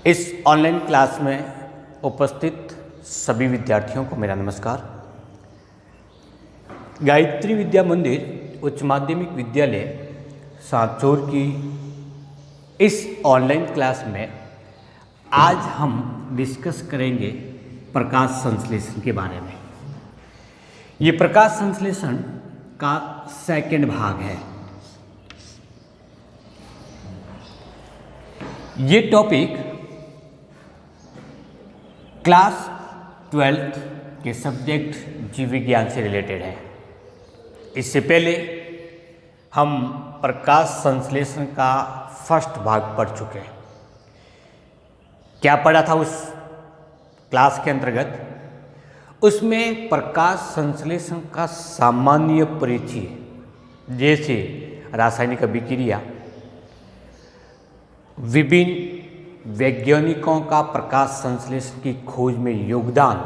इस online class में उपस्थित सभी विद्यार्थियों को मेरा नमस्कार। गायत्री विद्या मंदिर उच्च माध्यमिक विद्यालय सांचौर की इस ऑनलाइन क्लास में आज हम डिस्कस करेंगे प्रकाश संश्लेषण के बारे में। ये प्रकाश संश्लेषण का सेकंड भाग है। ये टॉपिक क्लास 12th के सब्जेक्ट जीव विज्ञान से रिलेटेड है। इससे पहले हम प्रकाश संश्लेषण का फर्स्ट भाग पढ़ चुके हैं। क्या पढ़ा था उस क्लास के अंतर्गत? उसमें प्रकाश संश्लेषण का सामान्य परिचय, जैसे रासायनिक अभिक्रिया, विभिन्न वैज्ञानिकों का प्रकाश संश्लेषण की खोज में योगदान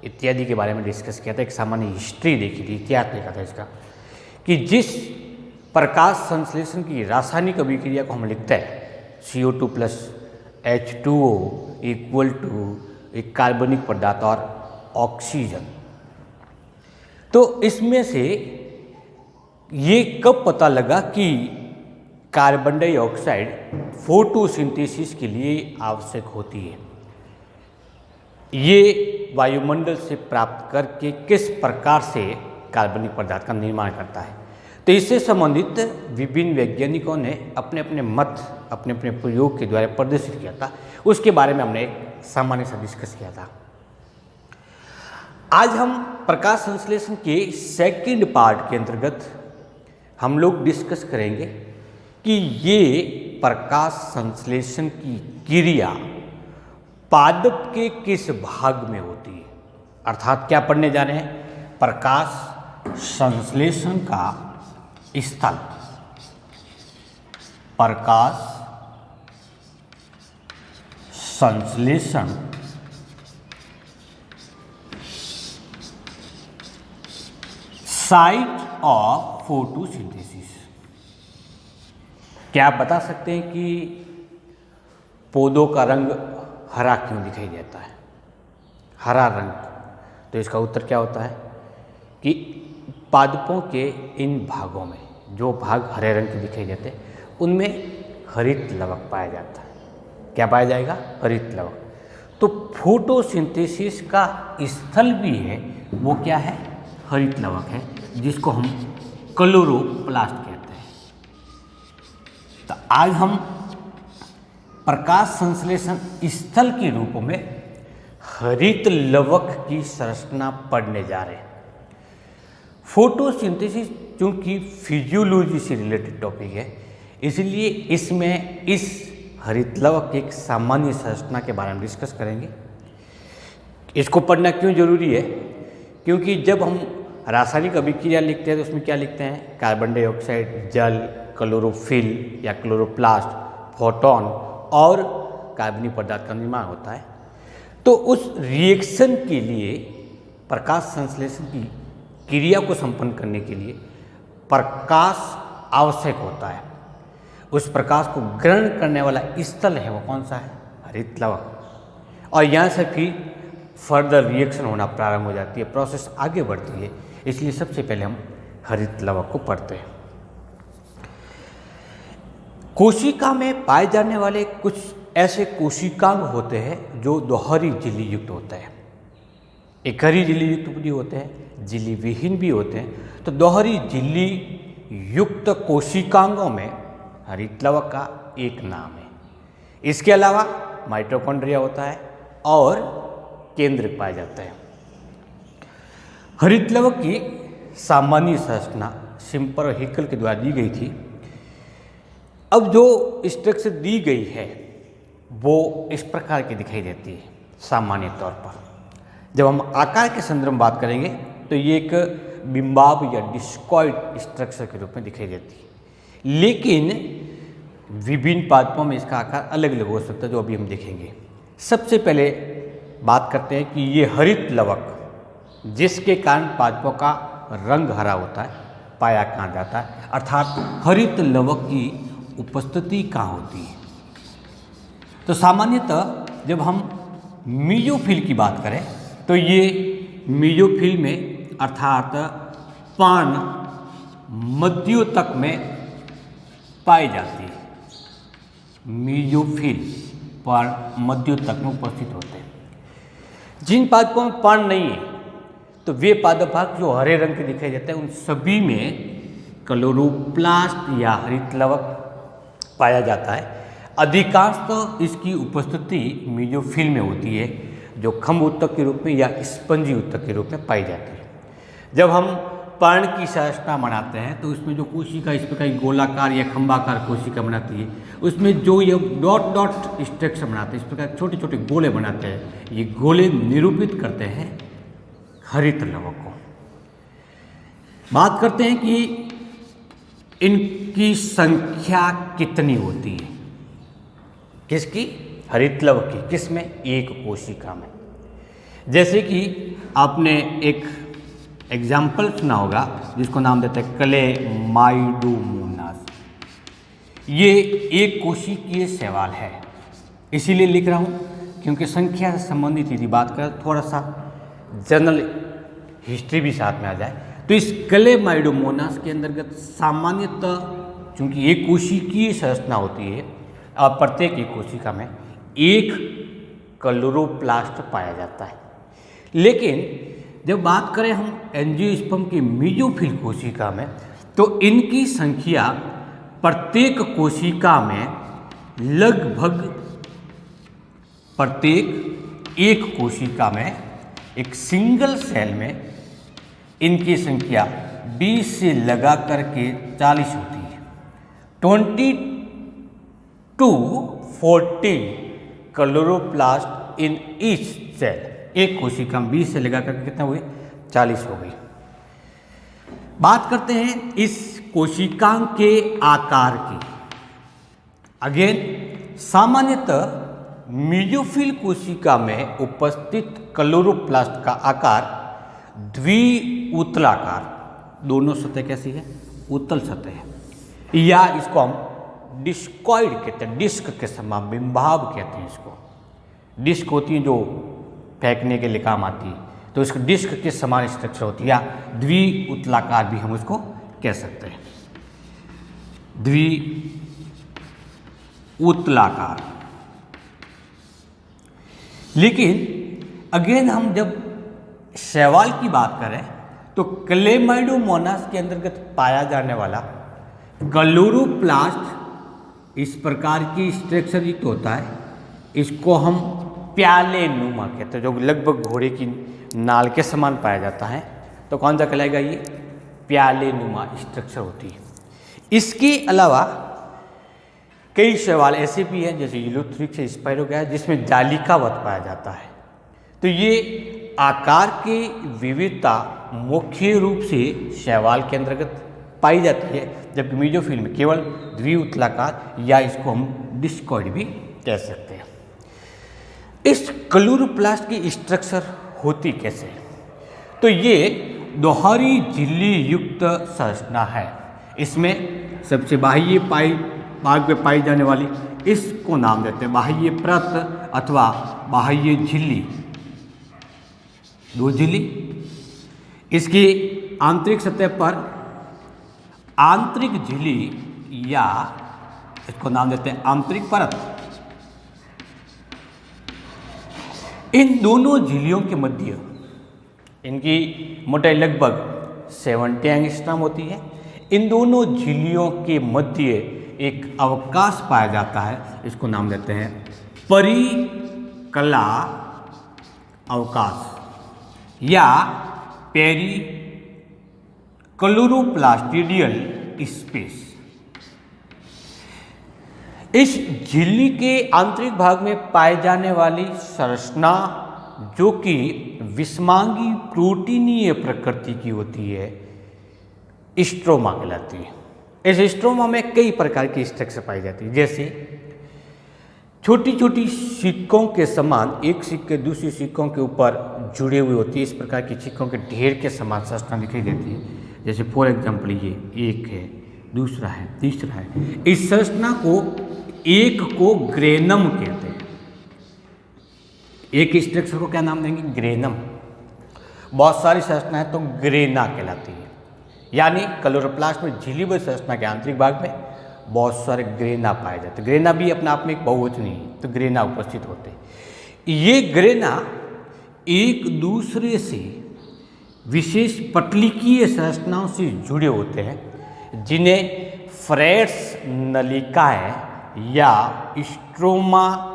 इत्यादि के बारे में डिस्कस किया था। एक सामान्य हिस्ट्री देखी थी, इतिहास देखा था इसका, कि जिस प्रकाश संश्लेषण की रासायनिक अभिक्रिया को हम लिखते हैं CO2 plus H2O equal to एक कार्बनिक पदार्थ और ऑक्सीजन, तो इसमें से ये कब पता लगा कि कार्बन डाइऑक्साइड फोटोसिंथेसिस के लिए आवश्यक होती है? ये वायुमंडल से प्राप्त करके किस प्रकार से कार्बनिक पदार्थ का निर्माण करता है? तो इससे संबंधित विभिन्न वैज्ञानिकों ने अपने अपने मत, अपने अपने प्रयोग के द्वारा प्रदर्शित किया था। उसके बारे में हमने एक सामान्य सा डिस्कस किया था। आज हम प्रकाश संश्लेषण के सेकंड पार्ट के अंतर्गत हम लोग डिस्कस करेंगे कि ये प्रकाश संश्लेषण की क्रिया पादप के किस भाग में होती है। अर्थात क्या पढ़ने जा रहे हैं? प्रकाश संश्लेषण का स्थल, प्रकाश संश्लेषण साइट ऑफ फोटोसिंथेसिस। क्या आप बता सकते हैं कि पौधों का रंग हरा क्यों दिखाई देता है? हरा रंग, तो इसका उत्तर क्या होता है कि पादपों के इन भागों में, जो भाग हरे रंग के दिखाई देते हैं, उनमें हरित लवक पाया जाता है। क्या पाया जाएगा? हरित लवक। तो फोटोसिंथेसिस का स्थल भी है, वो क्या है? हरित लवक है, जिसको हम क्लोरोप्लास्ट कहते हैं। तो आज हम प्रकाश संश्लेषण स्थल के रूप में हरित लवक की संरचना पढ़ने जा रहे हैं। फोटोसिंथेसिस चूंकि फिजियोलॉजी से रिलेटेड टॉपिक है, इसलिए इसमें इस हरित लवक की एक सामान्य संरचना के बारे में डिस्कस करेंगे। इसको पढ़ना क्यों जरूरी है? क्योंकि जब हम रासायनिक अभिक्रिया लिखते हैं तो उसमें क्या लिखते हैं? कार्बन डाइऑक्साइड, जल, क्लोरोफिल या क्लोरोप्लास्ट, फोटोन और कार्बनिक पदार्थ का निर्माण होता है। तो उस रिएक्शन के लिए, प्रकाश संश्लेषण की क्रिया को संपन्न करने के लिए प्रकाश आवश्यक होता है। उस प्रकाश को ग्रहण करने वाला स्थल है, वो कौन सा है? हरित लवक। और यहाँ से फिर फर्दर रिएक्शन होना प्रारंभ हो जाती है, प्रोसेस आगे बढ़ती है। इसलिए सबसे पहले हम हरित लवक को पढ़ते हैं। कोशिका में पाए जाने वाले कुछ ऐसे कोशिकांग होते हैं जो दोहरी झिल्ली युक्त होते हैं। एक हरी झिल्ली युक्त भी होते हैं, झिल्ली विहीन भी होते हैं। तो दोहरी झिल्ली युक्त कोशिकांगों में हरित लवक का एक नाम है। इसके अलावा माइटोकॉन्ड्रिया होता है और केंद्रक पाया जाता है। हरित लवक की सामान्य संरचना सिम्पर और हिकल के द्वारा दी गई थी। अब जो स्ट्रक्चर दी गई है वो इस प्रकार की दिखाई देती है सामान्य तौर पर। जब हम आकार के संदर्भ में बात करेंगे तो ये एक बिंबाव या डिस्कॉइड स्ट्रक्चर के रूप में दिखाई देती है, लेकिन विभिन्न पादपों में इसका आकार अलग अलग हो सकता है, जो अभी हम देखेंगे। सबसे पहले बात करते हैं कि ये हरित लवक, जिसके कारण पादपों का रंग हरा होता है, पाया कहाँ जाता है? अर्थात हरित लवक की उपस्थिति कहाँ होती है? तो सामान्यतः जब हम मीजोफिल की बात करें तो ये मीजोफिल में अर्थात पर्ण मध्योतक में पाई जाती है। मीजोफिल पर्ण मध्योतक में उपस्थित होते हैं। जिन पादपों में पर्ण नहीं है तो वे पादप भाग जो हरे रंग के दिखाई देते हैं उन सभी में क्लोरोप्लास्ट या हरित लवक पाया जाता है। अधिकांशतः इसकी उपस्थिति मीजोफिल में होती है जो खम्भ उत्तक के रूप में या स्पंजी उत्तक के रूप में पाई जाती है। जब हम पर्ण की संरचना बनाते हैं तो उसमें जो कोशिका इस प्रकार की गोलाकार या खंभाकार कोशिका बनाती है उसमें जो ये डॉट डॉट स्ट्रक्चर बनाते हैं, इस प्रकार छोटे छोटे गोले बनाते हैं, ये गोले निरूपित करते हैं हरित लवक को। बात करते हैं कि इनकी संख्या कितनी होती है। किसकी? हरित लवक की। किसमें? एक कोशिका में। जैसे कि आपने एक एग्जाम्पल सुना होगा जिसको नाम देते हैं क्लेमाइडोमोनास। ये एक कोशिकीय शैवाल है, इसीलिए लिख रहा हूँ क्योंकि संख्या से संबंधित यदि बात करें थोड़ा सा जनरल हिस्ट्री भी साथ में आ जाए तो इस क्लेमाइडोमोनास के अंतर्गत सामान्यतः चूंकि एक कोशिकीय संरचना होती है और प्रत्येक एक कोशिका में एक क्लोरोप्लास्ट पाया जाता है। लेकिन जब बात करें हम एंजियोस्पर्म की मीजोफिल कोशिका में तो इनकी संख्या प्रत्येक कोशिका में लगभग प्रत्येक एक कोशिका में एक सिंगल सेल में इनकी संख्या 20 से लगा करके 40 होती है। 20 to 40 chloroplast in each cell. एक कोशिका में 20 से लगा करके कितना हुए? 40 हो गई। बात करते हैं इस कोशिकांग के आकार की। अगेन सामान्यतः मीजोफिल कोशिका में उपस्थित क्लोरोप्लास्ट का आकार द्विउतलाकार, दोनों सतह कैसी है? उत्तल सतह है, या इसको हम डिस्कॉइड कहते हैं, डिस्क के समान, बिंबाव कहते हैं इसको। डिस्क होती है जो फेंकने के लिए काम आती है, तो इसको डिस्क के समान स्ट्रक्चर होती है, या द्विउतलाकार भी हम उसको कह सकते हैं, द्विउतलाकार। लेकिन अगेन हम जब शैवाल की बात करें तो क्लेमाइडोमोनास के अंतर्गत पाया जाने वाला क्लोरोप्लास्ट इस प्रकार की स्ट्रक्चर युक्त होता है। इसको हम प्याले नुमा कहते हैं, जो लगभग घोड़े की नाल के समान पाया जाता है। तो कौन सा कहलाएगा? ये प्याले नुमा स्ट्रक्चर होती है। इसके अलावा कई शैवाल ऐसे भी हैं जैसे यूलोथ्रिक्स या स्पायरोगैस जिसमें जालिकावत पाया जाता है। तो ये आकार की विविधता मुख्य रूप से शैवाल के अंतर्गत पाई जाती है, जबकि मीजोफिल में केवल द्विउतलाकार, या इसको हम डिस्कॉइड भी कह सकते हैं। इस क्लोरोप्लास्ट की स्ट्रक्चर होती कैसे? तो ये दोहरी झिल्ली युक्त संरचना है। इसमें सबसे बाह्य भाग में पाई जाने वाली, इसको नाम देते हैं बाह्य परत अथवा बाह्य झिल्ली, दो झिल्ली। इसकी आंतरिक सतह पर आंतरिक झिल्ली या इसको नाम देते हैं आंतरिक परत। इन दोनों झिल्लियों के मध्य इनकी मोटाई लगभग 70 एंगस्ट्रॉम होती है। इन दोनों झिल्लियों के मध्य एक अवकाश पाया जाता है, इसको नाम देते हैं परिकला अवकाश या पेरी क्लोरोप्लास्टिडियल स्पेस। इस झिल्ली के आंतरिक भाग में पाए जाने वाली संरचना जो कि विषमांगी प्रोटीनीय प्रकृति की होती है, स्ट्रोमा कहलाती है। इस स्ट्रोमा में कई प्रकार की स्ट्रक्चर पाई जाती है, जैसे छोटी छोटी सिक्कों के समान एक सिक्के दूसरे सिक्कों के ऊपर जुड़े हुए होती है। इस प्रकार की सिक्कों के ढेर के समान संरचना दिखाई देती है। जैसे फॉर एग्जाम्पल ये एक है, दूसरा है, तीसरा है। इस संरचना को एक को ग्रेनम कहते हैं। एक स्ट्रक्चर को क्या नाम देंगे? ग्रेनम। बहुत सारी संरचनाएं तो ग्रेना कहलाती है, यानी क्लोरोप्लास्ट में झिल्लीबद्ध संरचना के आंतरिक भाग में बहुत सारे ग्रेना पाए जाते हैं। ग्रेना भी अपने आप में एक बहुवचन है, तो ग्रेना उपस्थित होते हैं। ये ग्रेना एक दूसरे से विशेष पटलिकीय संरचनाओं से जुड़े होते हैं, जिन्हें फ्रेट्स नलिकाएं या स्ट्रोमा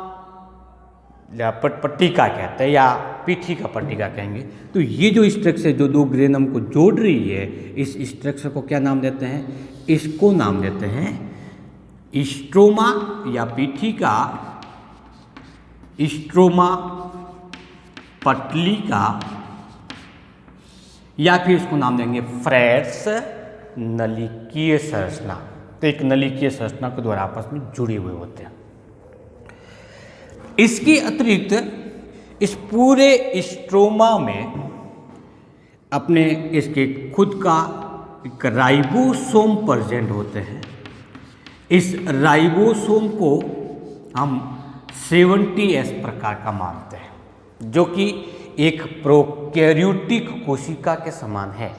या पट्टिका कहते हैं, या पीठी का पट्टिका कहेंगे। तो ये जो स्ट्रक्चर जो दो ग्रेनम को जोड़ रही है, इस स्ट्रक्चर को क्या नाम देते हैं? इसको नाम देते हैं स्ट्रोमा या पीठी का स्ट्रोमा पटलिका, या फिर इसको नाम देंगे फ्रेट्स नलिकीय संरचना। तो एक नलिकीय संरचना के द्वारा आपस में जुड़े हुए होते हैं। इसके अतिरिक्त इस पूरे स्ट्रोमा में अपने इसके खुद का एक राइबोसोम प्रेजेंट होते हैं। इस राइबोसोम को हम 70S प्रकार का मानते हैं, जो कि एक प्रोकैरियोटिक कोशिका के समान है।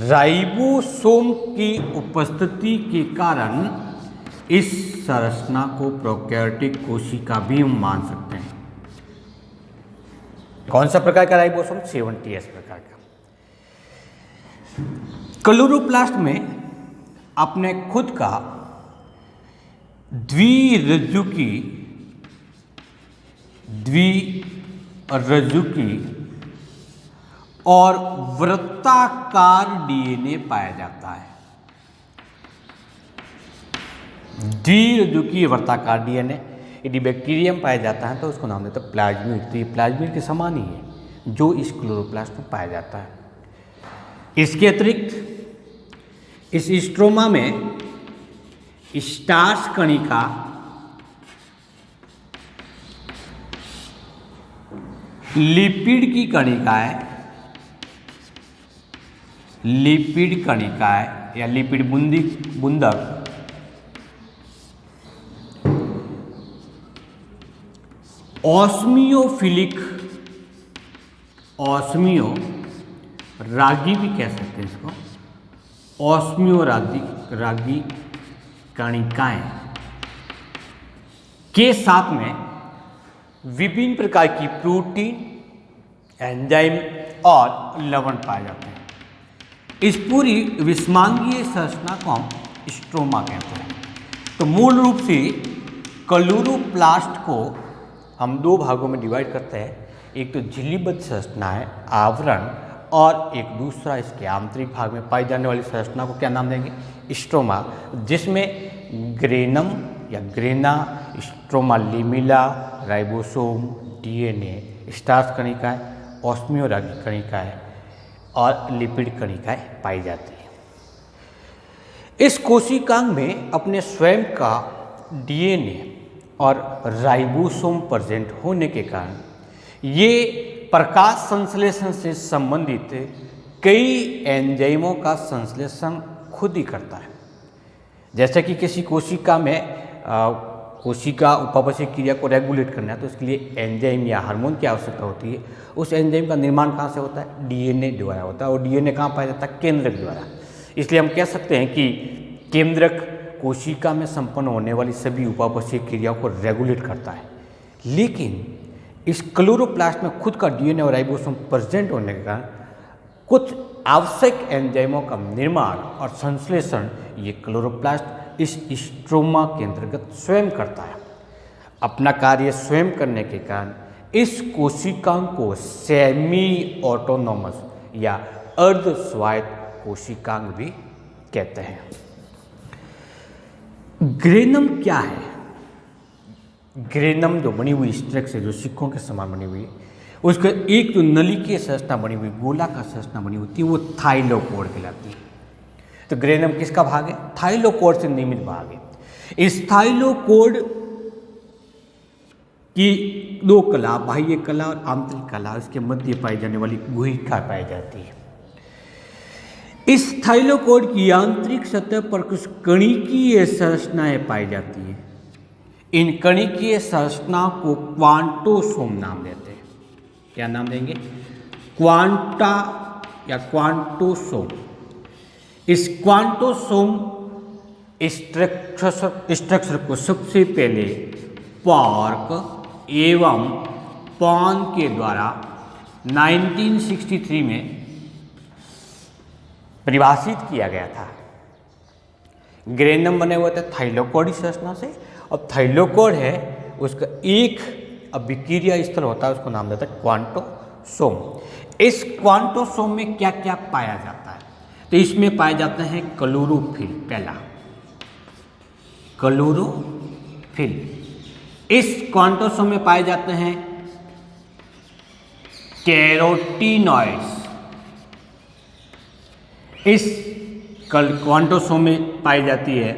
राइबोसोम की उपस्थिति के कारण इस संरचना को प्रोकैरियोटिक कोशिका भी हम मान सकते हैं। कौन सा प्रकार का राइबोसोम? 70S प्रकार का। क्लोरोप्लास्ट में अपने खुद का द्विरज्जुकी और वृत्ताकार डीएनए पाया जाता है। द्विरज्जुकीय वृत्ताकार डीएनए यदि बैक्टीरियम पाया जाता है तो उसको नाम देते हैं प्लाज्मिड। तो ये प्लाज्मिड के समान ही है जो इस क्लोरोप्लास्ट में पाया जाता है। इसके अतिरिक्त इस स्ट्रोमा में स्टार्च कणिका, लिपिड की कणिकाएं या लिपिड बुंदक, ऑस्मियो रागी भी कह सकते हैं इसको, ऑस्मियो रागी कणिकाएं के साथ में विभिन्न प्रकार की प्रोटीन, एंजाइम और लवण पाए जाते हैं। इस पूरी विषमांगीय संरचना को हम स्ट्रोमा कहते हैं। तो मूल रूप से क्लोरोप्लास्ट को हम दो भागों में डिवाइड करते हैं। एक तो झिल्लीबद्ध संरचना है, आवरण, और एक दूसरा इसके आंतरिक भाग में पाई जाने वाली संरचना को क्या नाम देंगे? स्ट्रोमा, जिसमें ग्रेनम या grana, stroma lamella, ribosome, DNA, starch कणिकाएं, ऑस्मियो रागी कणिकाएं और लिपिड कणिकाएं पाई जाती हैं। इस कोशिकांग में अपने स्वयं का डीएनए और राइबोसोम प्रेजेंट होने के कारण ये प्रकाश संश्लेषण से संबंधित कई एंजाइमों का संश्लेषण खुद ही करता है। जैसे कि किसी कोशिका में कोशिका उपापचय क्रिया को रेगुलेट करना है तो उसके लिए एंजाइम या हार्मोन की आवश्यकता होती है। उस एंजाइम का निर्माण कहाँ से होता है? डीएनए द्वारा होता है। और डीएनए कहाँ पाया जाता है? केंद्रक द्वारा। इसलिए हम कह सकते हैं कि केंद्रक कोशिका में संपन्न होने वाली सभी उपापचय क्रियाओं को रेगुलेट करता है। लेकिन इस क्लोरोप्लास्ट में खुद का डीएनए और राइबोसोम प्रेजेंट होने के कारण कुछ आवश्यक एंजाइमों का निर्माण और संश्लेषण ये क्लोरोप्लास्ट इस स्ट्रोमा के अंतर्गत स्वयं करता है। अपना कार्य स्वयं करने के कारण इस कोशिकांग को सेमी ऑटोनोमस या अर्ध स्वायत्त कोशिकांग भी कहते हैं। ग्रेनम क्या है? ग्रेनम जो बनी हुई स्ट्रक्चर जो सिक्कों के समान बनी हुई है, उसका एक जो नलिकीय संरचना बनी हुई, गोलाकार संरचना बनी होती है, वो थाइलोकोड कहलाती है। तो ग्रेनम किसका भाग है? थाइलोकोड से निर्मित भाग है। इस थाइलोकोड की दो कला, बाह्य कला और आंतरिक कला, इसके मध्य पाई जाने वाली गुहिका पाई जाती है। इस थाइलोकोड की आंतरिक सतह पर कुछ कणिकीय संरचनाएं पाई जाती हैं। इन कणिकीय संरचना को क्वांटोसोम नाम देते हैं। क्या नाम देंगे? क्वांटा या क्वांटोसोम। इस क्वांटोसोम स्ट्रक्चर को सबसे पहले पार्क एवं पॉन के द्वारा 1963 में परिभाषित किया गया था। ग्रेनम बने हुए थे थाइलोकॉइड संरचना से, और थाइलोकॉइड है उसका एक अभिक्रिया स्थल होता है, उसको नाम देता है क्वांटोसोम। इस क्वांटोसोम में क्या क्या पाया जाता है? तो इसमें पाए जाते हैं क्लोरोफिल। पहला क्लोरोफिल। इस क्वांटोसोम में पाए जाते हैं कैरोटीनॉइड्स। इस क्वांटोसोम में पाई जाती है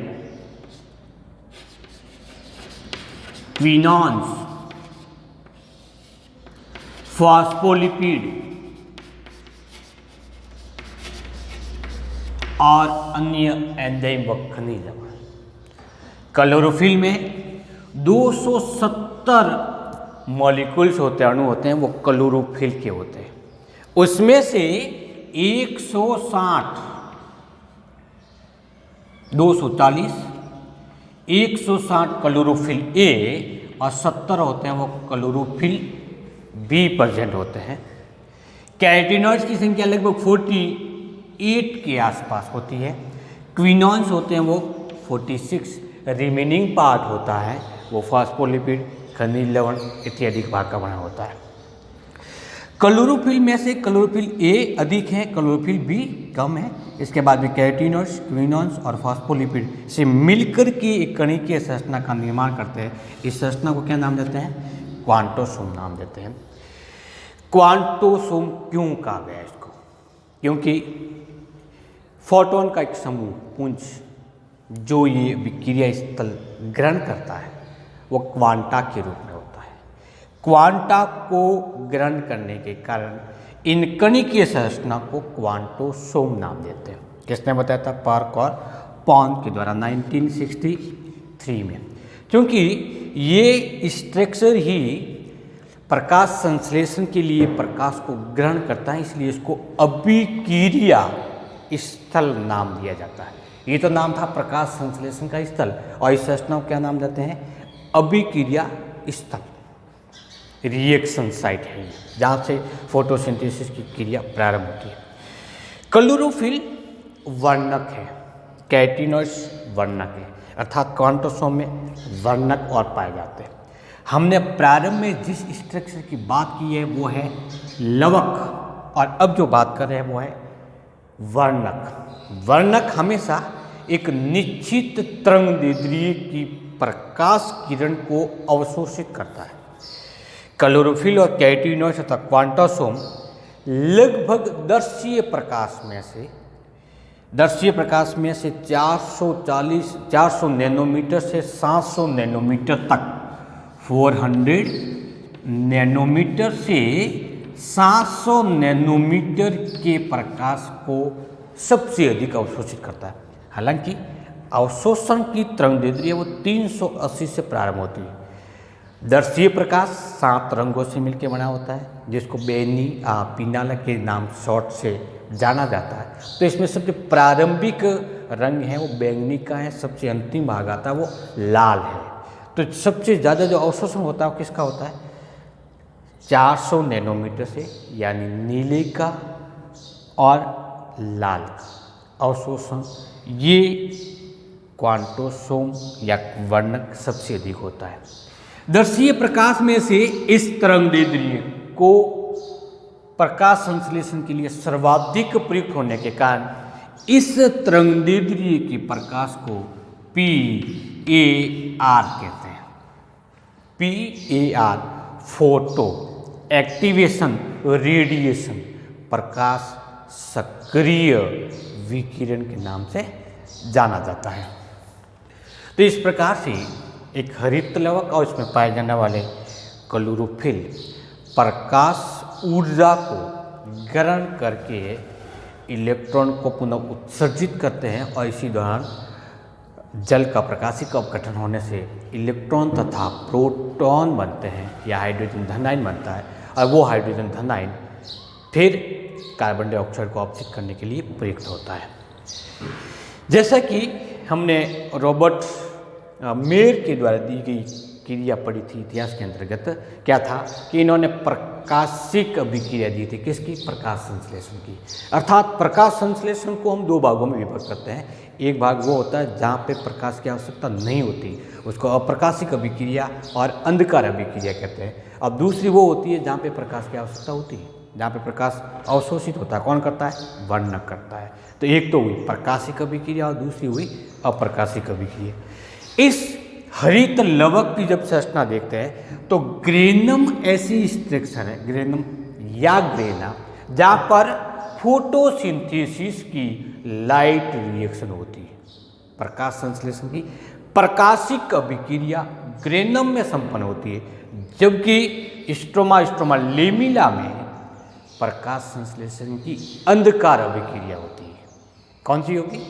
क्विनॉन्स, फॉस्फोलिपिड और अन्य एंजाइम व खनिज लवण। क्लोरोफिल में 270 मॉलिक्यूल्स होते हैं, अणु होते हैं, वो क्लोरोफिल के होते हैं। उसमें से 160, 240, 160 क्लोरोफिल ए और 70 होते हैं वो क्लोरोफिल बी प्रेजेंट होते हैं। कैरोटीनॉइड्स की संख्या लगभग 48 के आसपास होती है। क्विनॉन्स होते हैं वो 46, रिमेनिंग पार्ट होता है वो फॉस्फोलिपिड, खनिज लवण इत्यादि भाग का बना होता है। क्लोरोफिल में से क्लोरोफिल ए अधिक है, क्लोरोफिल बी कम है। इसके बाद में कैरोटीनॉइड्स, क्विनॉन्स और फॉस्फोलिपिड से मिलकर के एक कणिकीय संरचना का निर्माण करते हैं। इस संरचना को क्या नाम देते हैं? क्वांटोसोम नाम देते हैं। क्वांटोसोम क्यों कहा गया इसको? क्योंकि फोटोन का एक समूह, पुंज, जो ये विक्रिया स्थल ग्रहण करता है वो क्वांटा के रूप में होता है। क्वांटा को ग्रहण करने के कारण इन कणिकीय संरचना को क्वांटोसोम नाम देते हैं। किसने बताया था? पार्क और पॉन के द्वारा 1963 में। क्योंकि ये स्ट्रक्चर ही प्रकाश संश्लेषण के लिए प्रकाश को ग्रहण करता है, इसलिए इसको अभिक्रिया स्थल नाम दिया जाता है। ये तो नाम था प्रकाश संश्लेषण का स्थल, और इस संरचना को क्या नाम देते हैं? अभिक्रिया स्थल। रिएक्शन साइट है जहाँ से फोटोसिंथेसिस की क्रिया प्रारंभ होती है। क्लोरोफिल वर्णक है, कैरोटीनॉइड्स वर्णक है, अर्थात क्वांटोसोम में वर्णक और पाए जाते हैं। हमने प्रारंभ में जिस स्ट्रक्चर की बात की है वो है लवक, और अब जो बात कर रहे हैं वो है वर्णक। वर्णक हमेशा एक निश्चित तरंगदैर्ध्य की प्रकाश किरण को अवशोषित करता है। क्लोरोफिल और कैरोटीनॉइड्स तथा क्वांटोसोम लगभग दर्शीय प्रकाश में से 400 नैनोमीटर से 700 नैनोमीटर तक, 400 नैनोमीटर से 700 नैनोमीटर के प्रकाश को सबसे अधिक अवशोषित करता है। हालांकि अवशोषण की तरंगदैर्ध्य वो 380 से प्रारंभ होती है। दर्शीय प्रकाश 7 रंगों से मिलकर बना होता है, जिसको बैंगनी पिनाला के नाम शॉर्ट से जाना जाता है। तो इसमें सबसे प्रारंभिक रंग है वो बैंगनी का है, सबसे अंतिम भाग आता है वो लाल है। तो सबसे ज़्यादा जो अवशोषण होता है वो किसका होता है? 400 नैनोमीटर से, यानी नीले का और लाल का अवशोषण, ये क्वांटोसोम या वर्णक सबसे अधिक होता है। दर्शीय प्रकाश में से इस तरंगदैर्ध्य को प्रकाश संश्लेषण के लिए सर्वाधिक प्रयुक्त होने के कारण इस तरंगदैर्ध्य के प्रकाश को PAR कहते हैं। PAR फोटो एक्टिवेशन रेडिएशन, प्रकाश सक्रिय विकिरण के नाम से जाना जाता है। तो इस प्रकार से एक हरित लवक और इसमें पाए जाने वाले क्लोरोफिल प्रकाश ऊर्जा को ग्रहण करके इलेक्ट्रॉन को पुनः उत्सर्जित करते हैं और इसी दौरान जल का प्रकाशिक अपघटन होने से इलेक्ट्रॉन तथा प्रोटॉन बनते हैं या हाइड्रोजन धन आयन बनता है, और वो हाइड्रोजन धन आयन फिर कार्बन डाइऑक्साइड को अवशोषित करने के लिए प्रयुक्त होता है। जैसा कि हमने रॉबर्ट मेयर के द्वारा दी गई क्रिया पढ़ी थी इतिहास के अंतर्गत, क्या था कि इन्होंने प्रकाशिक अभिक्रिया दी थी, किसकी? प्रकाश संश्लेषण की। अर्थात प्रकाश संश्लेषण को हम दो भागों में विभक्त करते हैं। एक भाग वो होता है जहाँ पे प्रकाश की आवश्यकता नहीं होती, उसको अप्रकाशिक अभिक्रिया और अंधकार अभिक्रिया कहते हैं। अब दूसरी वो होती है जहाँ पे प्रकाश की आवश्यकता होती है, जहाँ पे प्रकाश अवशोषित होता है। कौन करता है? वर्णक करता है। तो एक तो हुई प्रकाशिक अभिक्रिया और दूसरी हुई अप्रकाशिक अभिक्रिया। इस हरित लवक की जब संरचना देखते हैं तो ग्रेनम ऐसी स्ट्रक्चर है, ग्रेनम या ग्रेना, जहाँ पर फोटोसिंथेसिस की लाइट रिएक्शन होती है। प्रकाश संश्लेषण की प्रकाशिक अभिक्रिया ग्रेनम में संपन्न होती है, जबकि स्ट्रोमा लेमिला में प्रकाश संश्लेषण की अंधकार अभिक्रिया होती है। कौन सी होगी?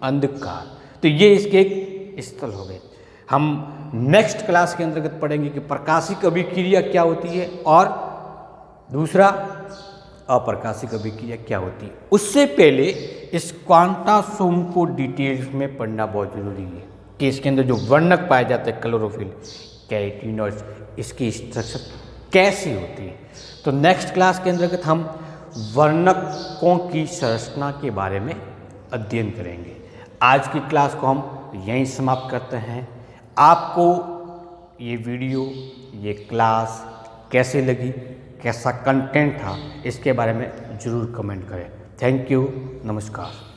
अंधकार। तो ये इसके एक स्थल हो गए। हम नेक्स्ट क्लास के अंतर्गत पढ़ेंगे कि प्रकाशिक अभिक्रिया क्या होती है और दूसरा अप्रकाशिक अभिक्रिया क्या होती है। उससे पहले इस क्वांटासोम को डिटेल्स में पढ़ना बहुत जरूरी है कि इसके अंदर जो वर्णक पाए जाते हैं, क्लोरोफिल, कैरोटीनॉइड्स, इसकी स्ट्रक्चर कैसी होती है। तो नेक्स्ट क्लास के अंतर्गत हम वर्णकों की संरचना के बारे में अध्ययन करेंगे। आज की क्लास को हम यहीं समाप्त करते हैं। आपको ये वीडियो, ये क्लास कैसे लगी, कैसा कंटेंट था, इसके बारे में ज़रूर कमेंट करें। थैंक यू, नमस्कार।